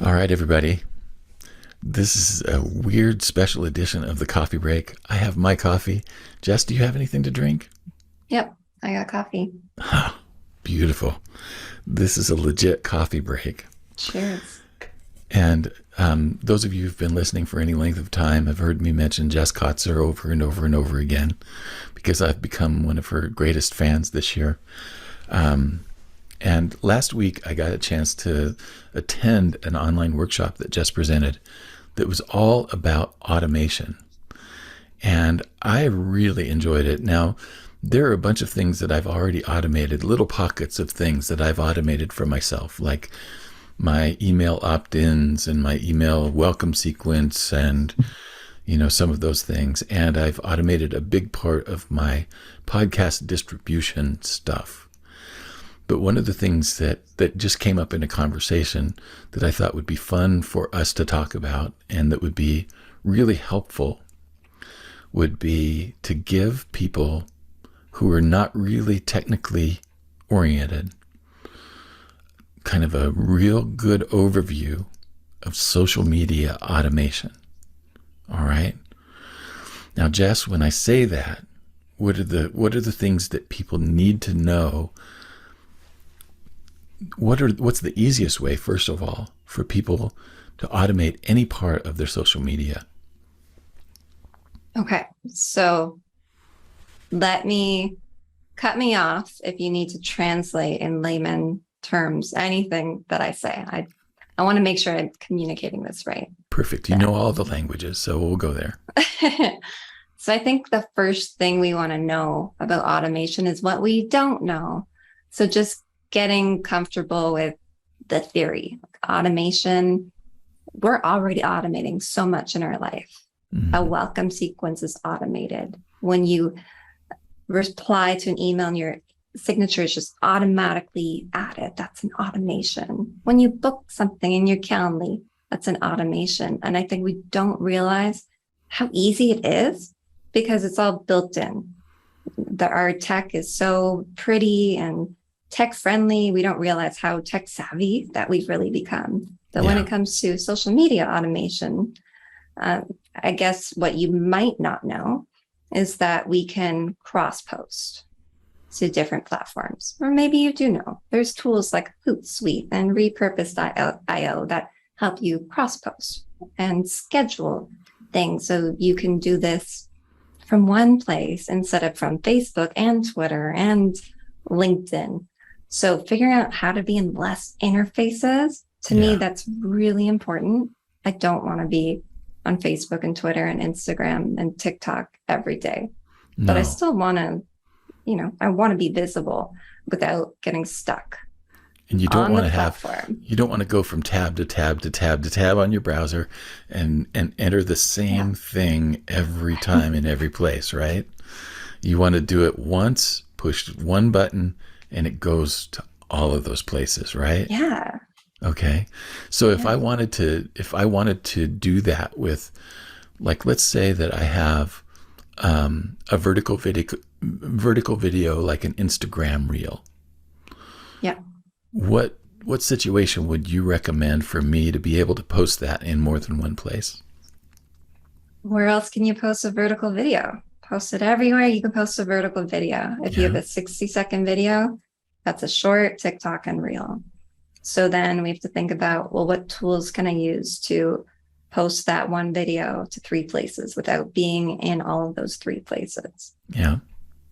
All right, everybody. This is a weird special edition of the coffee break. I have my coffee. Jess, do you have anything to drink? Yep, I got coffee. Ah, beautiful. This is a legit coffee break. Cheers. And those of you who've been listening for any length of time have heard me mention Jess Kotzer over and over and over again because I've become one of her greatest fans this year. And last week, I got a chance to attend an online workshop that Jess presented that was all about automation. And I really enjoyed it. Now, there are a bunch of things that I've already automated, little pockets of things that I've automated for myself, like my email opt-ins and my email welcome sequence and, some of those things. And I've automated a big part of my podcast distribution stuff. But one of the things that just came up in a conversation that I thought would be fun for us to talk about and that would be really helpful would be to give people who are not really technically oriented kind of a real good overview of social media automation. All right. Now, Jess, when I say that, what are the things that people need to know? What's the easiest way, first of all, for people to automate any part of their social media? Okay, so let me cut me off if you need to translate in layman terms anything that I say. I want to make sure I'm communicating this right. Perfect. You know all the languages, so we'll go there. So I think the first thing we want to know about automation is what we don't know. So just getting comfortable with the theory. Automation, we're already automating so much in our life. Mm-hmm. A welcome sequence is automated. When you reply to an email and your signature is just automatically added, that's an automation. When you book something in your Calendly, that's an automation. And I think we don't realize how easy it is because it's all built in. Our tech is so pretty and tech friendly. We don't realize how tech savvy that we've really become. But when it comes to social media automation, I guess what you might not know is that we can cross post to different platforms. Or maybe you do know. There's tools like Hootsuite and Repurpose.io that help you cross post and schedule things so you can do this from one place instead of from Facebook and Twitter and LinkedIn. So figuring out how to be in less interfaces, to me, that's really important. I don't want to be on Facebook and Twitter and Instagram and TikTok every day. No. But I still want to, I want to be visible without getting stuck. And you don't want to go from tab to tab to tab to tab on your browser and enter the same thing every time in every place, right? You want to do it once, push one button, and it goes to all of those places, right? Yeah. Okay. So if I wanted to do that with, like, let's say that I have a vertical video like an Instagram reel. Yeah. What situation would you recommend for me to be able to post that in more than one place? Where else can you post a vertical video? Post it everywhere. You can post a vertical video. If you have a 60-second video, that's a short, TikTok, and reel. So then we have to think about, well, what tools can I use to post that one video to 3 places without being in all of those 3 places? Yeah.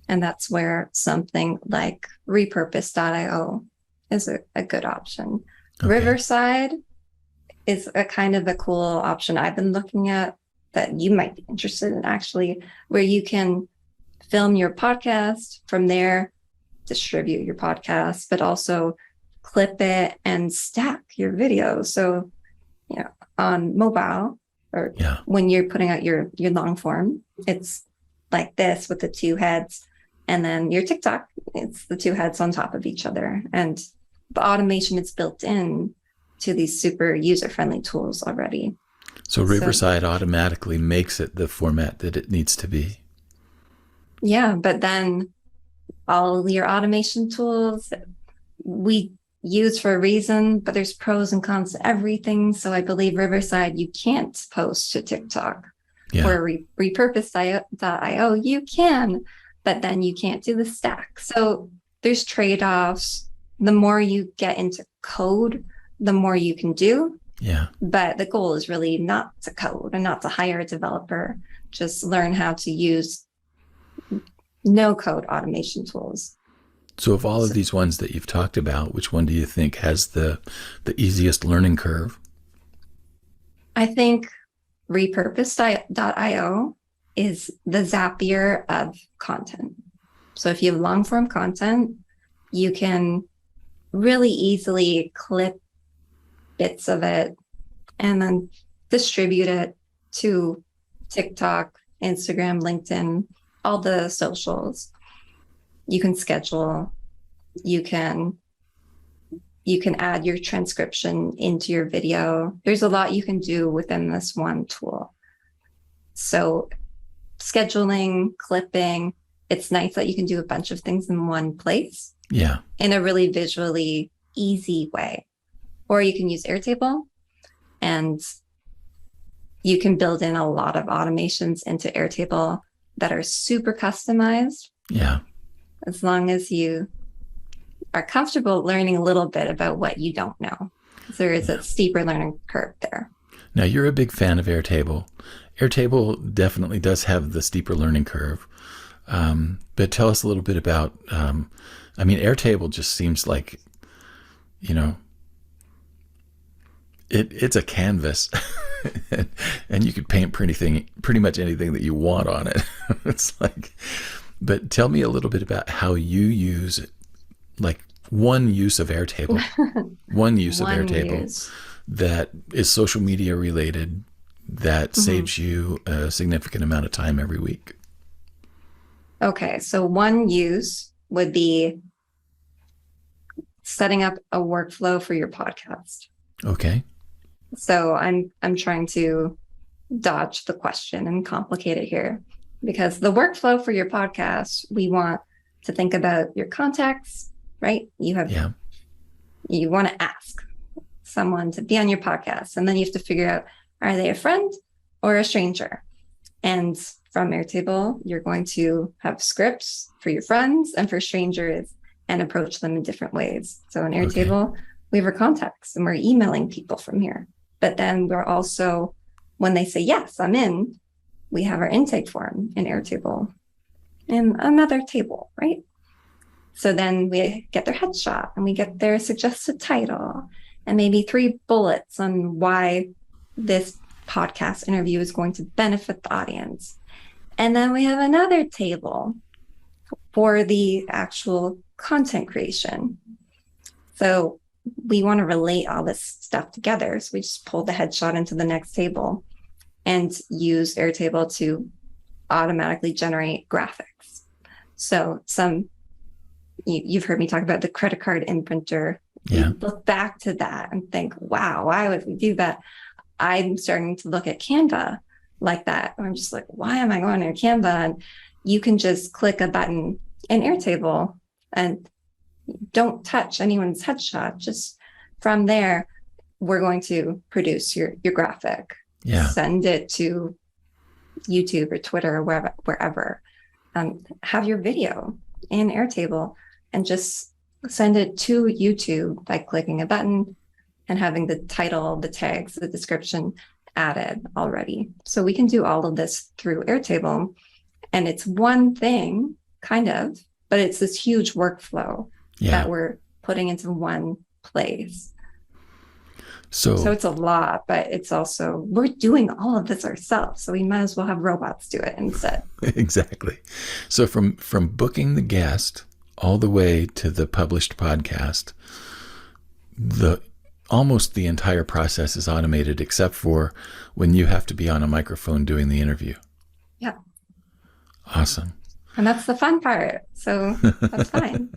And that's where something like Repurpose.io is a good option. Okay. Riverside is a kind of a cool option I've been looking at that you might be interested in, actually, where you can film your podcast from there, distribute your podcast, but also clip it and stack your videos. So, on mobile or when you're putting out your long form, it's like this with the 2 heads. And then your TikTok, it's the 2 heads on top of each other. And the automation is built in to these super user-friendly tools already. So Riverside automatically makes it the format that it needs to be. Yeah, but then all your automation tools, we used for a reason, but there's pros and cons to everything. So I believe Riverside, you can't post to TikTok. Yeah. Or repurpose.io, you can, but then you can't do the stack. So there's trade-offs. The more you get into code, the more you can do. Yeah. But the goal is really not to code and not to hire a developer. Just learn how to use no-code automation tools. So of all of these ones that you've talked about, which one do you think has the easiest learning curve? I think repurpose.io is the Zapier of content. So if you have long form content, you can really easily clip bits of it and then distribute it to TikTok, Instagram, LinkedIn, all the socials. You can schedule, you can add your transcription into your video. There's a lot you can do within this one tool. So scheduling, clipping, it's nice that you can do a bunch of things in one place. Yeah. In a really visually easy way. Or you can use Airtable, and you can build in a lot of automations into Airtable that are super customized. Yeah. As long as you are comfortable learning a little bit about what you don't know. There is a steeper learning curve there. Now, you're a big fan of Airtable. Airtable definitely does have the steeper learning curve. But tell us a little bit about, Airtable just seems like, it's a canvas and you could paint pretty much anything that you want on it. It's like, but tell me a little bit about how you use like one use of Airtable, that is social media related, that saves you a significant amount of time every week. Okay, so one use would be setting up a workflow for your podcast. Okay. So I'm trying to dodge the question and complicate it here, because the workflow for your podcast, we want to think about your contacts, right? You want to ask someone to be on your podcast, and then you have to figure out, are they a friend or a stranger? And from Airtable, you're going to have scripts for your friends and for strangers and approach them in different ways. So in Airtable, we have our contacts and we're emailing people from here. But then we're also, when they say, yes, I'm in, we have our intake form in Airtable and another table, right? So then we get their headshot and we get their suggested title and maybe 3 bullets on why this podcast interview is going to benefit the audience. And then we have another table for the actual content creation. So we want to relate all this stuff together. So we just pull the headshot into the next table and use Airtable to automatically generate graphics. So you've heard me talk about the credit card imprinter. Yeah. You look back to that and think, wow, why would we do that? I'm starting to look at Canva like that. I'm just like, why am I going to Canva? And you can just click a button in Airtable and don't touch anyone's headshot. Just from there, we're going to produce your graphic. Yeah. Send it to YouTube or Twitter or wherever. Have your video in Airtable and just send it to YouTube by clicking a button and having the title, the tags, the description added already. So we can do all of this through Airtable. And it's one thing, kind of, but it's this huge workflow that we're putting into one place. So it's a lot, but it's also, we're doing all of this ourselves. So we might as well have robots do it instead. Exactly. So from booking the guest all the way to the published podcast, almost the entire process is automated except for when you have to be on a microphone doing the interview. Yeah. Awesome. And that's the fun part. So that's fine.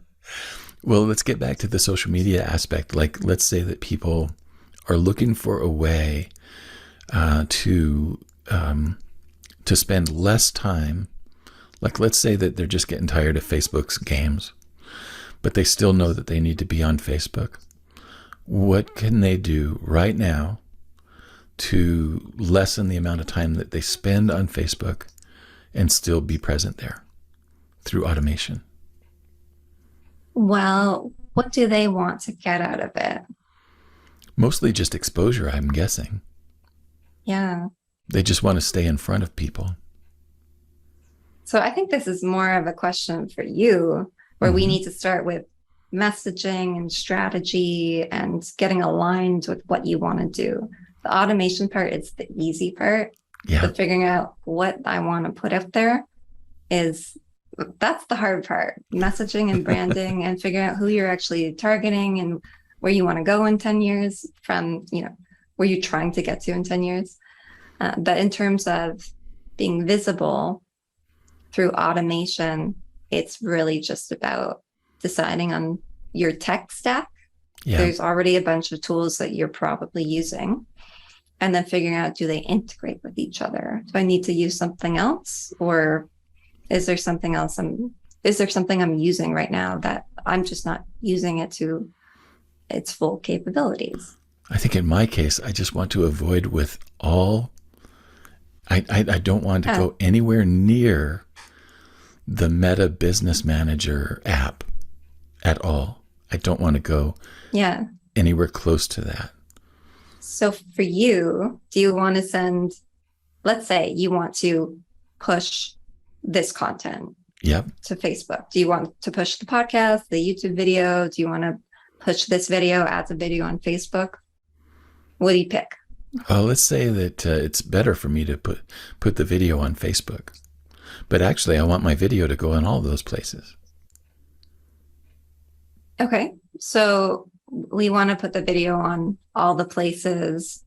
Well, let's get back to the social media aspect. Like, let's say that people are looking for a way to spend less time. Like, let's say that they're just getting tired of Facebook's games, but they still know that they need to be on Facebook. What can they do right now to lessen the amount of time that they spend on Facebook and still be present there through automation? Well, what do they want to get out of it? Mostly just exposure, I'm guessing. Yeah. They just want to stay in front of people. So I think this is more of a question for you, where we Mm-hmm. need to start with messaging and strategy and getting aligned with what you want to do. The automation part is the easy part, Yeah. but figuring out what I want to put out there is that's the hard part. Messaging and branding and figuring out who you're actually targeting and where you want to go in 10 years from, where you're trying to get to in 10 years. But in terms of being visible through automation, it's really just about deciding on your tech stack. Yeah. There's already a bunch of tools that you're probably using, and then figuring out, do they integrate with each other? Do I need to use something else, or is there something else is there something I'm using right now that I'm just not using it to its full capabilities? I think in my case, I just want to avoid with all, I don't want to go anywhere near the Meta Business Manager app at all. I don't want to go anywhere close to that. So for you, do you want to send, let's say you want to push this content to Facebook. Do you want to push the podcast, the YouTube video? Do you want to push this video as a video on Facebook? What do you pick? Well, let's say that it's better for me to put the video on Facebook. But actually, I want my video to go in all those places. Okay. So we want to put the video on all the places.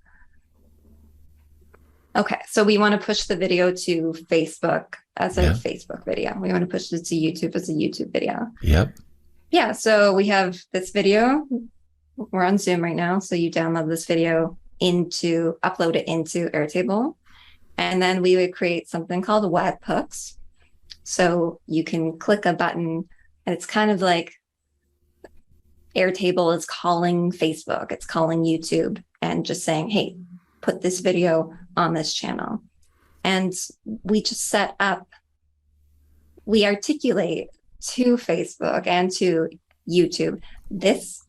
Okay. So we want to push the video to Facebook as a Facebook video. We want to push it to YouTube as a YouTube video. Yep. Yeah. So we have this video. We're on Zoom right now. So you download this video upload it into Airtable. And then we would create something called webhooks. So you can click a button, and it's kind of like Airtable is calling Facebook, it's calling YouTube, and just saying, hey, put this video on this channel. And we just we articulate to Facebook and to YouTube, this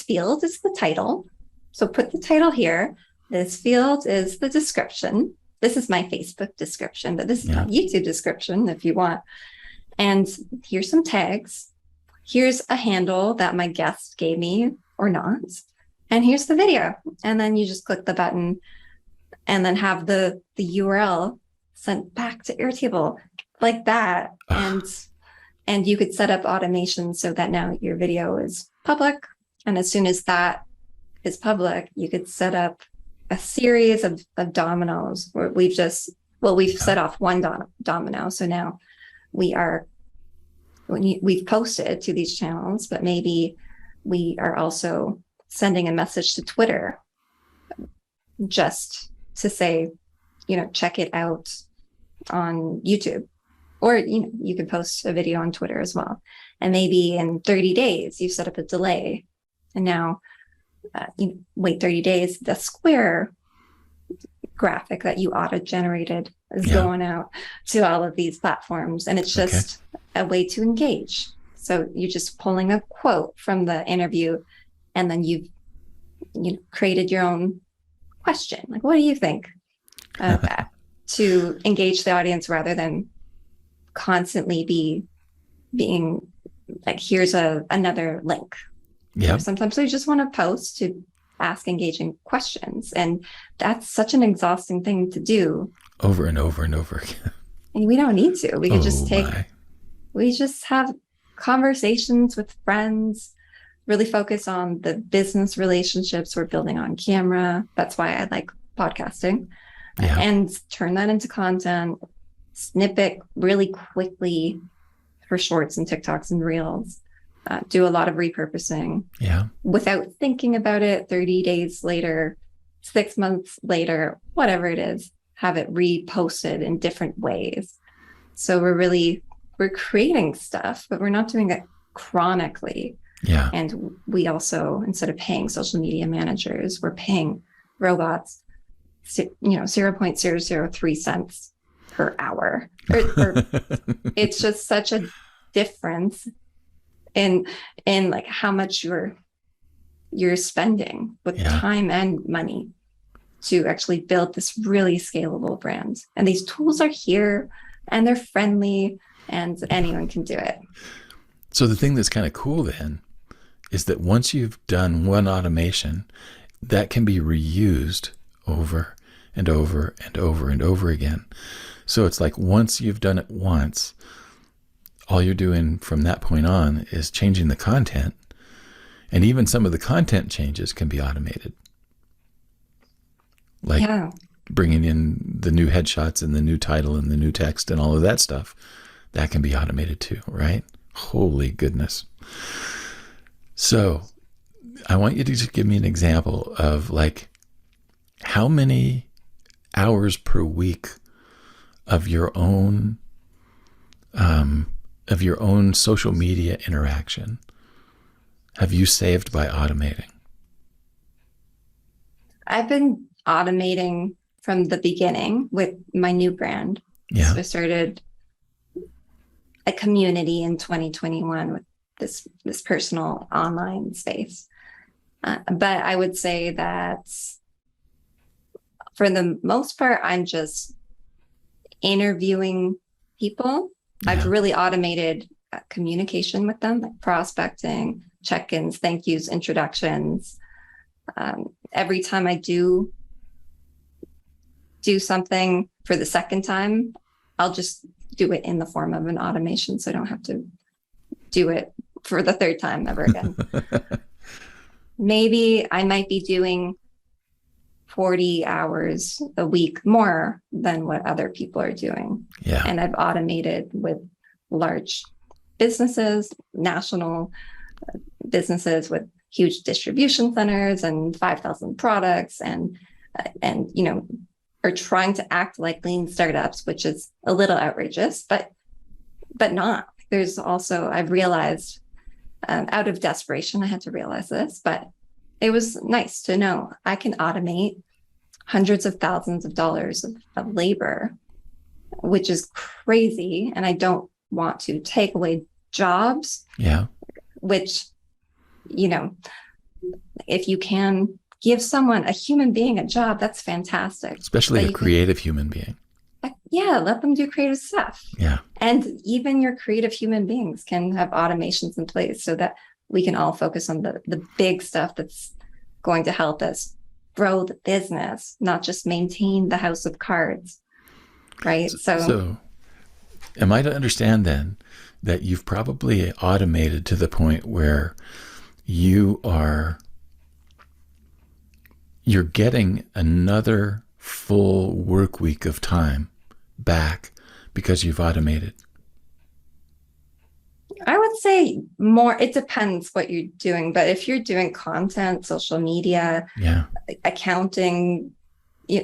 field is the title. So put the title here. This field is the description. This is my Facebook description, but this is my YouTube description if you want. And here's some tags. Here's a handle that my guest gave me or not. And here's the video. And then you just click the button and then have the URL sent back to Airtable like that. And you could set up automation so that now your video is public. And as soon as that is public, you could set up a series of dominoes where we've set off one domino. So now we've posted to these channels, but maybe we are also sending a message to Twitter just to say, check it out on YouTube. Or, you could post a video on Twitter as well. And maybe in 30 days, you set up a delay. And now you wait 30 days, the square graphic that you auto-generated is going out to all of these platforms. And it's just a way to engage. So you're just pulling a quote from the interview, and then you've created your own question. Like, what do you think of that? To engage the audience rather than constantly being like, here's another link. Yeah. Sometimes we just want to post to ask engaging questions, and that's such an exhausting thing to do over and over and over again. And we don't need to. We could we just have conversations with friends, really focus on the business relationships we're building on camera. That's why I like podcasting. And turn that into content, snip it really quickly for shorts and TikToks and reels. Do a lot of repurposing without thinking about it 30 days later, 6 months later, whatever it is, have it reposted in different ways. So we're creating stuff, but we're not doing it chronically. Yeah. And we also, instead of paying social media managers, we're paying robots, 0.003 cents per hour. Or it's just such a difference in like how much you're spending with Yeah. time and money to actually build this really scalable brand. And these tools are here and they're friendly and anyone can do it. So the thing that's kind of cool then is that once you've done one automation, that can be reused over and over and over and over again. So it's like once you've done it once, all you're doing from that point on is changing the content. And even some of the content changes can be automated. Like Yeah. bringing in the new headshots and the new title and the new text and all of that stuff. That can be automated too, right? Holy goodness. So I want you to just give me an example of like how many hours per week of your own social media interaction have you saved by automating? I've been automating from the beginning with my new brand. Yeah. So I started a community in 2021 with this personal online space. But I would say that for the most part, I'm just interviewing people. Yeah. I've really automated communication with them, like prospecting, check-ins, thank yous, introductions. Every time I do something for the second time, I'll just do it in the form of an automation, so I don't have to do it for the third time ever again. Maybe I might be doing 40 hours a week more than what other people are doing. Yeah. And I've automated with large businesses, national businesses with huge distribution centers and 5,000 products and are trying to act like lean startups, which is a little outrageous, but not. There's also, I've realized out of desperation, I had to realize this, but it was nice to know I can automate hundreds of thousands of dollars of labor, which is crazy. And I don't want to take away jobs. Yeah. Which, if you can give someone, a human being, a job, that's fantastic. Especially a creative human being. Yeah, let them do creative stuff. Yeah. And even your creative human beings can have automations in place so that we can all focus on the big stuff that's going to help us grow the business, not just maintain the house of cards. Right. So am I to understand then that you've probably automated to the point where you're getting another full work week of time back because you've automated? I would say more, it depends what you're doing, but if you're doing content, social media, yeah, accounting,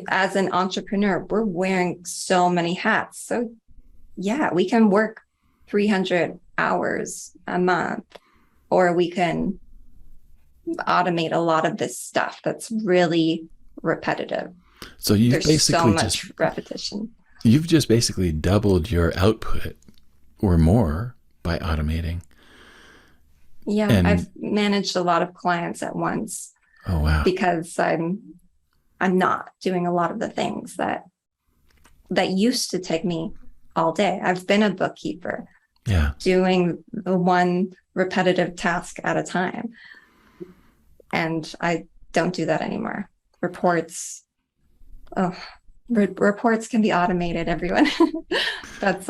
as an entrepreneur, we're wearing so many hats. So yeah, we can work 300 hours a month, or we can automate a lot of this stuff that's really repetitive. So there's so much repetition. You've just basically doubled your output or more by automating. Yeah, and I've managed a lot of clients at once. Oh wow. Because I'm not doing a lot of the things that used to take me all day. I've been a bookkeeper. Yeah. Doing the one repetitive task at a time. And I don't do that anymore. Reports can be automated, everyone. That's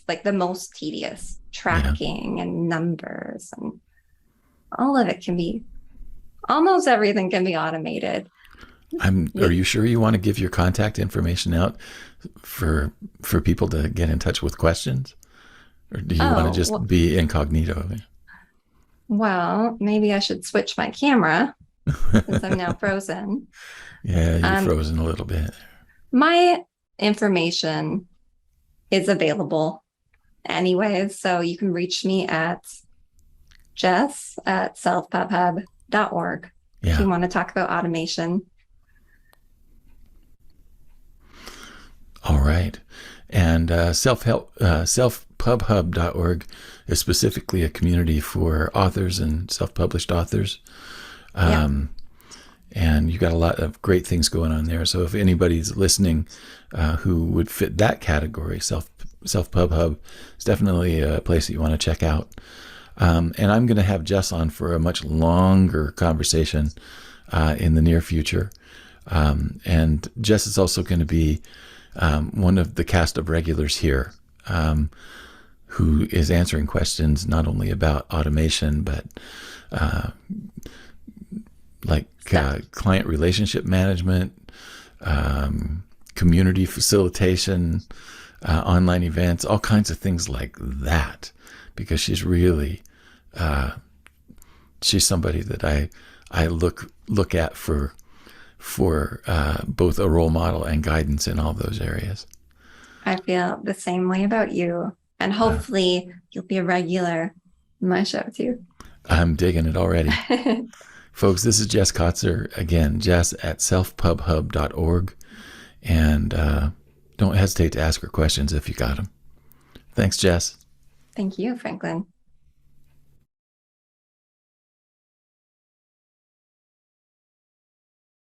like the most tedious. Tracking and numbers and all of it can be, almost everything can be automated. Are you sure you want to give your contact information out for people to get in touch with questions? Or do you want to just be incognito? Well, maybe I should switch my camera since I'm now frozen. Yeah, you're frozen a little bit. My information is available anyways, so you can reach me at Jess at selfpubhub.org if Yeah. you want to talk about automation. All right. And selfpubhub.org is specifically a community for authors and self-published authors. Yeah. And you got a lot of great things going on there. So if anybody's listening who would fit that category, Self Pub Hub is definitely a place that you want to check out. And I'm going to have Jess on for a much longer conversation in the near future. And Jess is also going to be one of the cast of regulars here, who is answering questions not only about automation, but client relationship management, community facilitation, online events, all kinds of things like that. Because she's really, she's somebody that I look at for both a role model and guidance in all those areas. I feel the same way about you. And hopefully you'll be a regular in my show too. I'm digging it already. Folks, this is Jess Kotzer. Again, Jess at selfpubhub.org. And don't hesitate to ask her questions if you got them. Thanks, Jess. Thank you, Franklin.